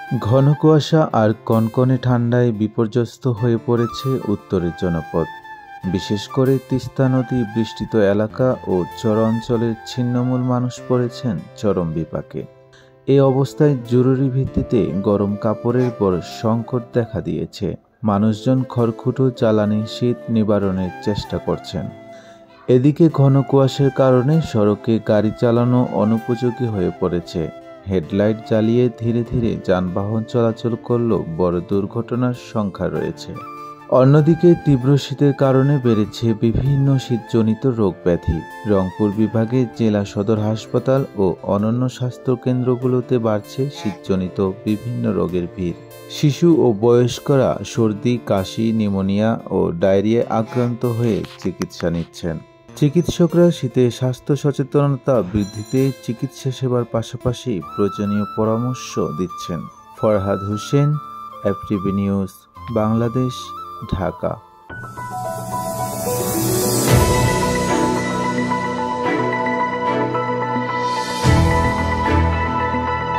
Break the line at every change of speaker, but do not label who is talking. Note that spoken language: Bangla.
ঘন কুয়াশা আর কনকনে ঠান্ডায় বিপর্যস্ত হয়ে পড়েছে উত্তরের জনপদ, বিশেষ করে তিস্তা নদী বৃষ্টিত এলাকা ও চর অঞ্চলের ছিন্নমূল মানুষ পড়েছেন চরম বিপাকে। এই অবস্থায় জরুরি ভিত্তিতে গরম কাপড়ের বড় সংকট দেখা দিয়েছে। মানুষজন খড়কুটো জ্বালানি শীত নিবারণের চেষ্টা করছেন। এদিকে ঘন কুয়াশার কারণে সড়কে গাড়ি চালানো অনুপযোগী হয়ে পড়েছে। হেডলাইট জ্বালিয়ে ধীরে ধীরে যানবাহন চলাচল করলেও বড় দুর্ঘটনার সংখ্যা রয়েছে। অন্যদিকে তীব্র শীতের কারণে বেড়েছে বিভিন্ন শীতজনিত রোগ ব্যাধি। রংপুর বিভাগে জেলা সদর হাসপাতাল ও অন্যান্য স্বাস্থ্যকেন্দ্রগুলোতে বাড়ছে শীতজনিত বিভিন্ন রোগের ভিড়। শিশু ও বয়স্করা সর্দি, কাশি, নিউমোনিয়া ও ডায়রিয়ায় আক্রান্ত হয়ে চিকিৎসা নিচ্ছেন। চিকিৎসকরা শীতে স্বাস্থ্য সচেতনতা বৃদ্ধিতে চিকিৎসা সেবার পাশাপাশি প্রয়োজনীয় পরামর্শ দিচ্ছেন। Farhad Hossain, FTV news, Bangladesh, Dhaka.